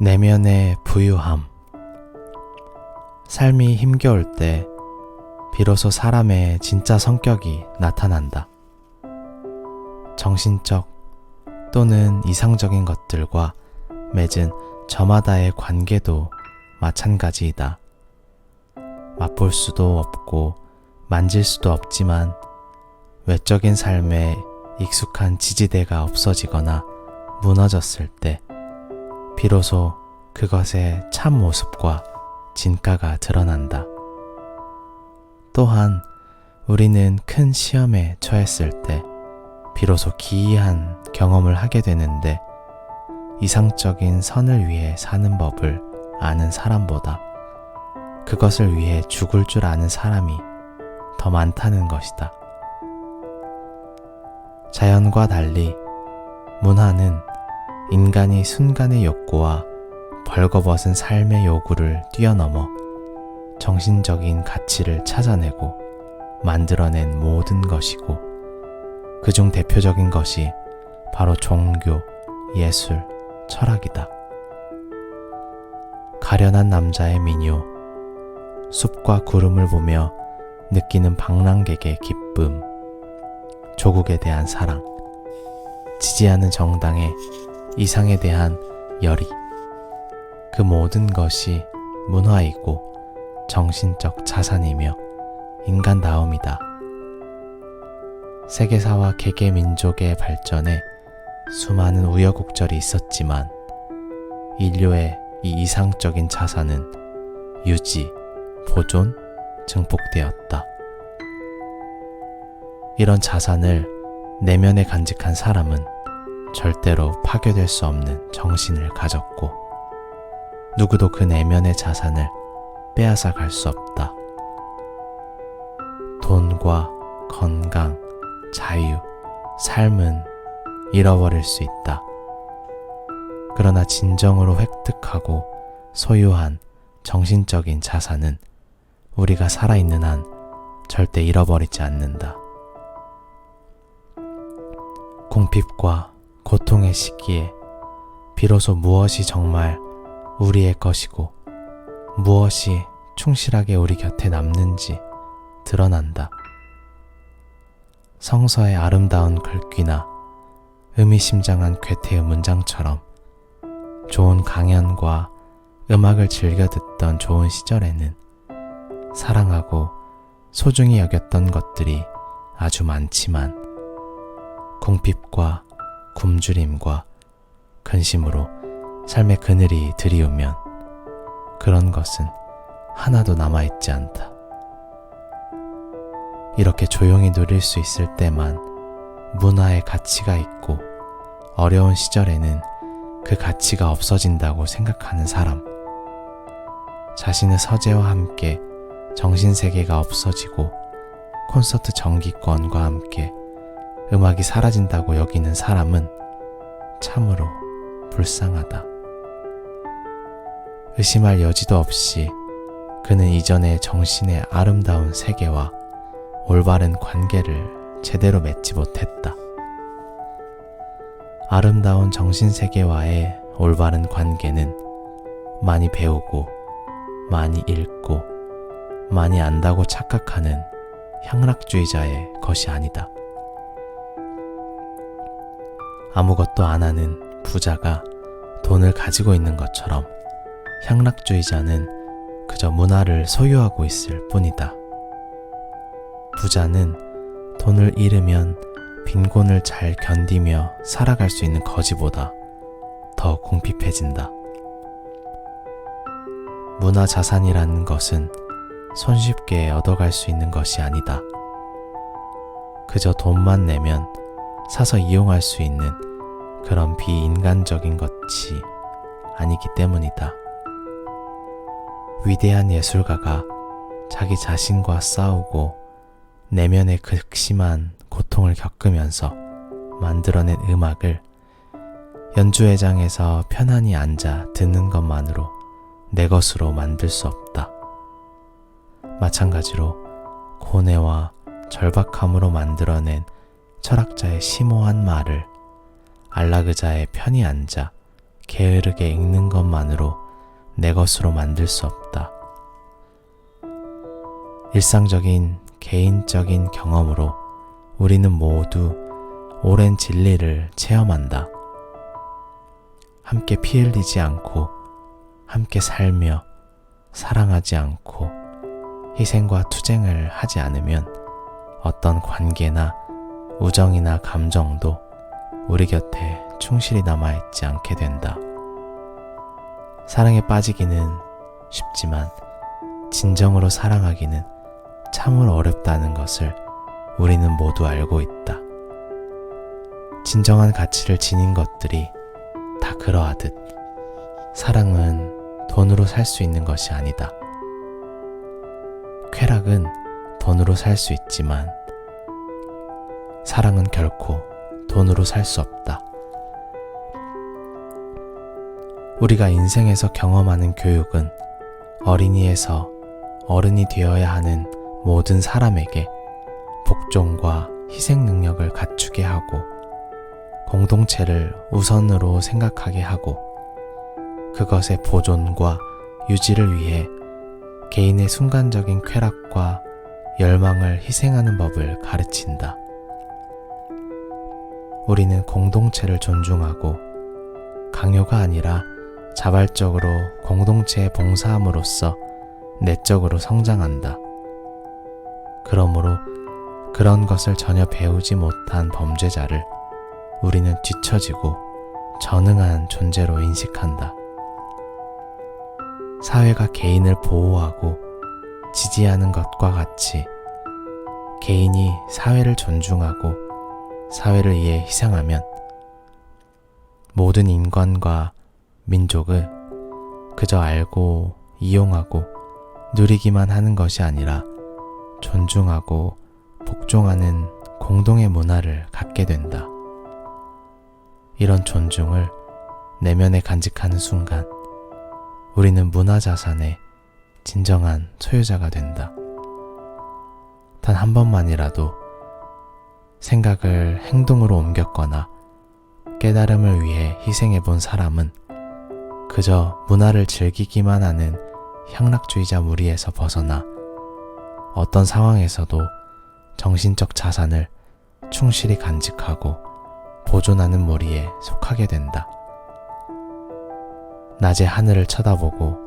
내면의 부유함. 삶이 힘겨울 때 비로소 사람의 진짜 성격이 나타난다. 정신적 또는 이상적인 것들과 맺은 저마다의 관계도 마찬가지이다. 맛볼 수도 없고 만질 수도 없지만 외적인 삶에 익숙한 지지대가 없어지거나 무너졌을 때 비로소 그것의 참 모습과 진가가 드러난다. 또한 우리는 큰 시험에 처했을 때 비로소 기이한 경험을 하게 되는데 이상적인 선을 위해 사는 법을 아는 사람보다 그것을 위해 죽을 줄 아는 사람이 더 많다는 것이다. 자연과 달리 문화는 인간이 순간의 욕구와 벌거벗은 삶의 요구를 뛰어넘어 정신적인 가치를 찾아내고 만들어낸 모든 것이고 그중 대표적인 것이 바로 종교, 예술, 철학이다. 가련한 남자의 민요, 숲과 구름을 보며 느끼는 방랑객의 기쁨, 조국에 대한 사랑, 지지하는 정당의 이상에 대한 열의, 그 모든 것이 문화이고 정신적 자산이며 인간다움이다. 세계사와 개개 민족의 발전에 수많은 우여곡절이 있었지만 인류의 이 이상적인 자산은 유지, 보존, 증폭되었다. 이런 자산을 내면에 간직한 사람은 절대로 파괴될 수 없는 정신을 가졌고 누구도 그 내면의 자산을 빼앗아 갈 수 없다. 돈과 건강, 자유, 삶은 잃어버릴 수 있다. 그러나 진정으로 획득하고 소유한 정신적인 자산은 우리가 살아있는 한 절대 잃어버리지 않는다. 궁핍과 고통의 시기에 비로소 무엇이 정말 우리의 것이고 무엇이 충실하게 우리 곁에 남는지 드러난다. 성서의 아름다운 글귀나 의미심장한 괴테의 문장처럼 좋은 강연과 음악을 즐겨 듣던 좋은 시절에는 사랑하고 소중히 여겼던 것들이 아주 많지만 궁핍과 굶주림과 근심으로 삶의 그늘이 드리우면 그런 것은 하나도 남아있지 않다. 이렇게 조용히 누릴 수 있을 때만 문화의 가치가 있고 어려운 시절에는 그 가치가 없어진다고 생각하는 사람, 자신의 서재와 함께 정신세계가 없어지고 콘서트 정기권과 함께 음악이 사라진다고 여기는 사람은 참으로 불쌍하다. 의심할 여지도 없이 그는 이전의 정신의 아름다운 세계와 올바른 관계를 제대로 맺지 못했다. 아름다운 정신세계와의 올바른 관계는 많이 배우고 많이 읽고 많이 안다고 착각하는 향락주의자의 것이 아니다. 아무것도 안 하는 부자가 돈을 가지고 있는 것처럼 향락주의자는 그저 문화를 소유하고 있을 뿐이다. 부자는 돈을 잃으면 빈곤을 잘 견디며 살아갈 수 있는 거지보다 더 궁핍해진다. 문화 자산이라는 것은 손쉽게 얻어갈 수 있는 것이 아니다. 그저 돈만 내면 사서 이용할 수 있는 그런 비인간적인 것이 아니기 때문이다. 위대한 예술가가 자기 자신과 싸우고 내면의 극심한 고통을 겪으면서 만들어낸 음악을 연주회장에서 편안히 앉아 듣는 것만으로 내 것으로 만들 수 없다. 마찬가지로 고뇌와 절박함으로 만들어낸 철학자의 심오한 말을 안락의자에 편히 앉아 게으르게 읽는 것만으로 내 것으로 만들 수 없다. 일상적인 개인적인 경험으로 우리는 모두 오랜 진리를 체험한다. 함께 피 흘리지 않고 함께 살며 사랑하지 않고 희생과 투쟁을 하지 않으면 어떤 관계나 우정이나 감정도 우리 곁에 충실히 남아있지 않게 된다. 사랑에 빠지기는 쉽지만 진정으로 사랑하기는 참으로 어렵다는 것을 우리는 모두 알고 있다. 진정한 가치를 지닌 것들이 다 그러하듯 사랑은 돈으로 살 수 있는 것이 아니다. 쾌락은 돈으로 살 수 있지만 사랑은 결코 돈으로 살 수 없다. 우리가 인생에서 경험하는 교육은 어린이에서 어른이 되어야 하는 모든 사람에게 복종과 희생 능력을 갖추게 하고 공동체를 우선으로 생각하게 하고 그것의 보존과 유지를 위해 개인의 순간적인 쾌락과 열망을 희생하는 법을 가르친다. 우리는 공동체를 존중하고 강요가 아니라 자발적으로 공동체에 봉사함으로써 내적으로 성장한다. 그러므로 그런 것을 전혀 배우지 못한 범죄자를 우리는 뒤처지고 전능한 존재로 인식한다. 사회가 개인을 보호하고 지지하는 것과 같이 개인이 사회를 존중하고 사회를 위해 희생하면 모든 인간과 민족을 그저 알고 이용하고 누리기만 하는 것이 아니라 존중하고 복종하는 공동의 문화를 갖게 된다. 이런 존중을 내면에 간직하는 순간 우리는 문화자산의 진정한 소유자가 된다. 단 한 번만이라도 생각을 행동으로 옮겼거나 깨달음을 위해 희생해 본 사람은 그저 문화를 즐기기만 하는 향락주의자 무리에서 벗어나 어떤 상황에서도 정신적 자산을 충실히 간직하고 보존하는 무리에 속하게 된다. 낮에 하늘을 쳐다보고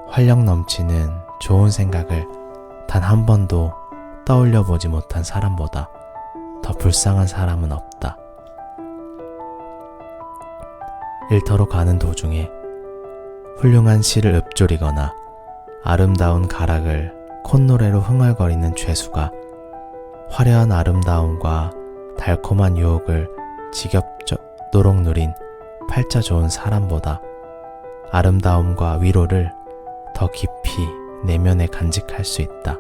활력 넘치는 좋은 생각을 단 한 번도 떠올려 보지 못한 사람보다 더 불쌍한 사람은 없다. 일터로 가는 도중에 훌륭한 시를 읊조리거나 아름다운 가락을 콧노래로 흥얼거리는 죄수가 화려한 아름다움과 달콤한 유혹을 지겹도록 누린 팔자 좋은 사람보다 아름다움과 위로를 더 깊이 내면에 간직할 수 있다.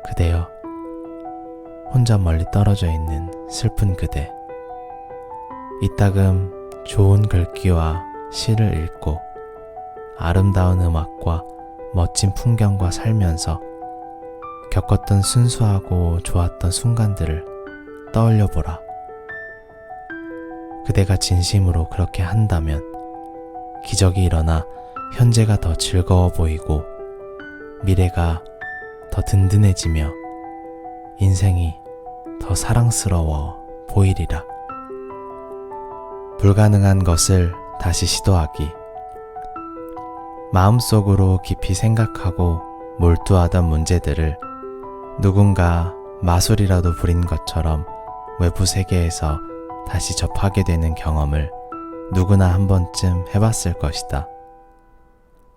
그대여, 혼자 멀리 떨어져 있는 슬픈 그대, 이따금 좋은 글귀와 시를 읽고 아름다운 음악과 멋진 풍경과 살면서 겪었던 순수하고 좋았던 순간들을 떠올려 보라. 그대가 진심으로 그렇게 한다면 기적이 일어나 현재가 더 즐거워 보이고 미래가 더 든든해지며 인생이 더 사랑스러워 보이리라. 불가능한 것을 다시 시도하기. 마음속으로 깊이 생각하고 몰두하던 문제들을 누군가 마술이라도 부린 것처럼 외부 세계에서 다시 접하게 되는 경험을 누구나 한 번쯤 해봤을 것이다.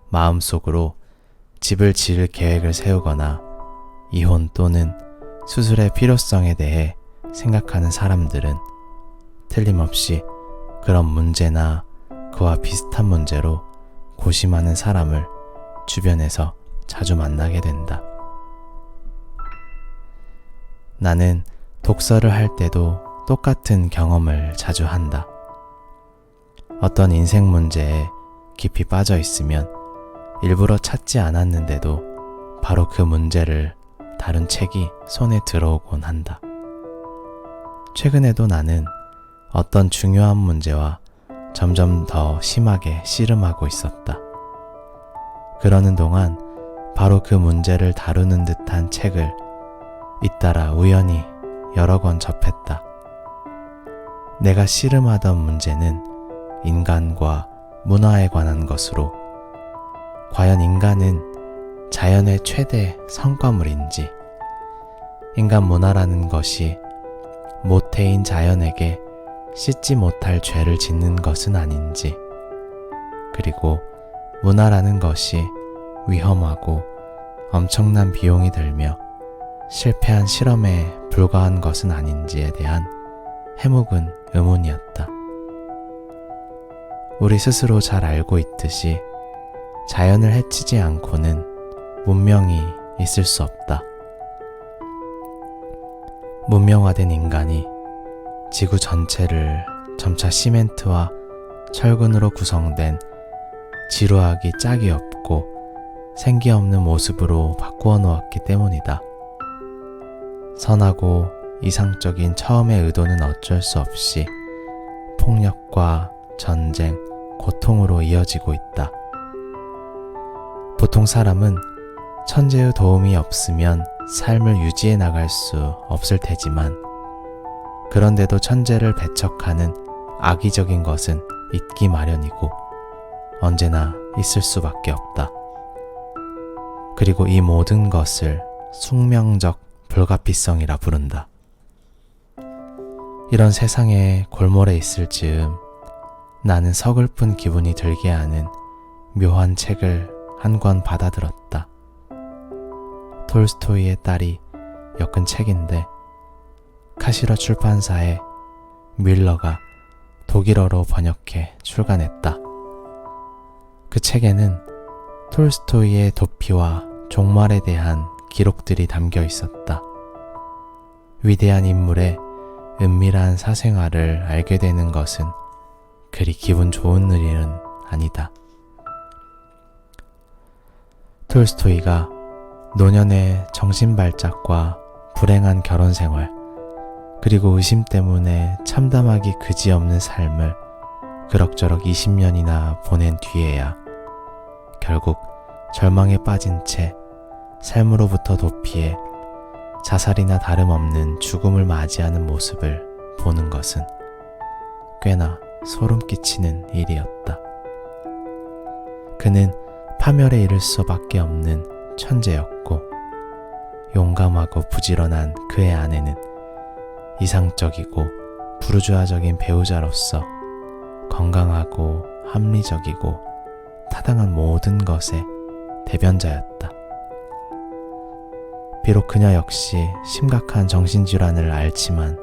마음속으로 집을 지을 계획을 세우거나 이혼 또는 수술의 필요성에 대해 생각하는 사람들은 틀림없이 그런 문제나 그와 비슷한 문제로 고심하는 사람을 주변에서 자주 만나게 된다. 나는 독서를 할 때도 똑같은 경험을 자주 한다. 어떤 인생 문제에 깊이 빠져 있으면 일부러 찾지 않았는데도 바로 그 문제를 다룬 책이 손에 들어오곤 한다. 최근에도 나는 어떤 중요한 문제와 점점 더 심하게 씨름하고 있었다. 그러는 동안 바로 그 문제를 다루는 듯한 책을 잇따라 우연히 여러 권 접했다. 내가 씨름하던 문제는 인간과 문화에 관한 것으로, 과연 인간은 자연의 최대 성과물인지, 인간 문화라는 것이 모태인 자연에게 씻지 못할 죄를 짓는 것은 아닌지, 그리고 문화라는 것이 위험하고 엄청난 비용이 들며 실패한 실험에 불과한 것은 아닌지에 대한 해묵은 의문이었다. 우리 스스로 잘 알고 있듯이 자연을 해치지 않고는 문명이 있을 수 없다. 문명화된 인간이 지구 전체를 점차 시멘트와 철근으로 구성된 지루하기 짝이 없고 생기 없는 모습으로 바꾸어 놓았기 때문이다. 선하고 이상적인 처음의 의도는 어쩔 수 없이 폭력과 전쟁, 고통으로 이어지고 있다. 보통 사람은 천재의 도움이 없으면 삶을 유지해 나갈 수 없을 테지만, 그런데도 천재를 배척하는 악의적인 것은 있기 마련이고 언제나 있을 수밖에 없다. 그리고 이 모든 것을 숙명적 불가피성이라 부른다. 이런 세상에 골몰해 있을 즈음 나는 서글픈 기분이 들게 하는 묘한 책을 한 권 받아들었다. 톨스토이의 딸이 엮은 책인데 카시러 출판사에 뮬러가 독일어로 번역해 출간했다. 그 책에는 톨스토이의 도피와 종말에 대한 기록들이 담겨 있었다. 위대한 인물의 은밀한 사생활을 알게 되는 것은 그리 기분 좋은 일은 아니다. 톨스토이가 노년의 정신발작과 불행한 결혼생활, 그리고 의심 때문에 참담하기 그지없는 삶을 그럭저럭 20년이나 보낸 뒤에야 결국 절망에 빠진 채 삶으로부터 도피해 자살이나 다름없는 죽음을 맞이하는 모습을 보는 것은 꽤나 소름 끼치는 일이었다. 그는 파멸에 이를 수밖에 없는 천재였고, 용감하고 부지런한 그의 아내는 이상적이고 부르주아적인 배우자로서 건강하고 합리적이고 타당한 모든 것의 대변자였다. 비록 그녀 역시 심각한 정신질환을 앓지만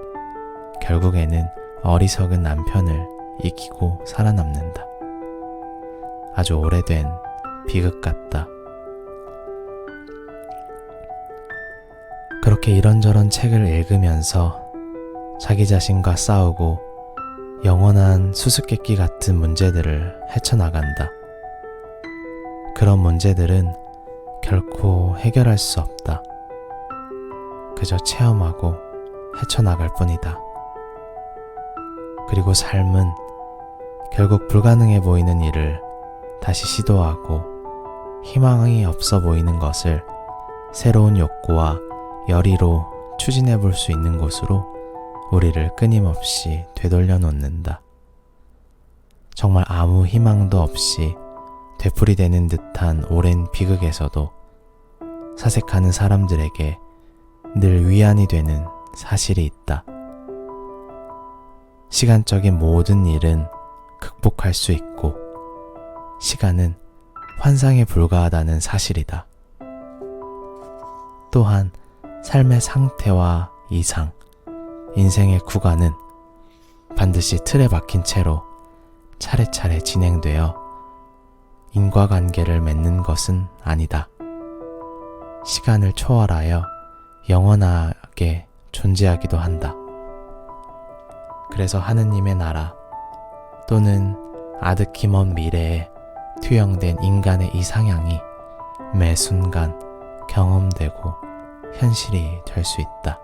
결국에는 어리석은 남편을 이기고 살아남는다. 아주 오래된 비극 같다. 그렇게 이런저런 책을 읽으면서 자기 자신과 싸우고 영원한 수수께끼 같은 문제들을 헤쳐나간다. 그런 문제들은 결코 해결할 수 없다. 그저 체험하고 헤쳐나갈 뿐이다. 그리고 삶은 결국 불가능해 보이는 일을 다시 시도하고 희망이 없어 보이는 것을 새로운 욕구와 열의로 추진해 볼 수 있는 곳으로 우리를 끊임없이 되돌려 놓는다. 정말 아무 희망도 없이 되풀이되는 듯한 오랜 비극에서도 사색하는 사람들에게 늘 위안이 되는 사실이 있다. 시간적인 모든 일은 극복할 수 있고 시간은 환상에 불과하다는 사실이다. 또한 삶의 상태와 이상, 인생의 구간은 반드시 틀에 박힌 채로 차례차례 진행되어 인과관계를 맺는 것은 아니다. 시간을 초월하여 영원하게 존재하기도 한다. 그래서 하느님의 나라 또는 아득히 먼 미래에 투영된 인간의 이상향이 매 순간 경험되고 현실이 될 수 있다.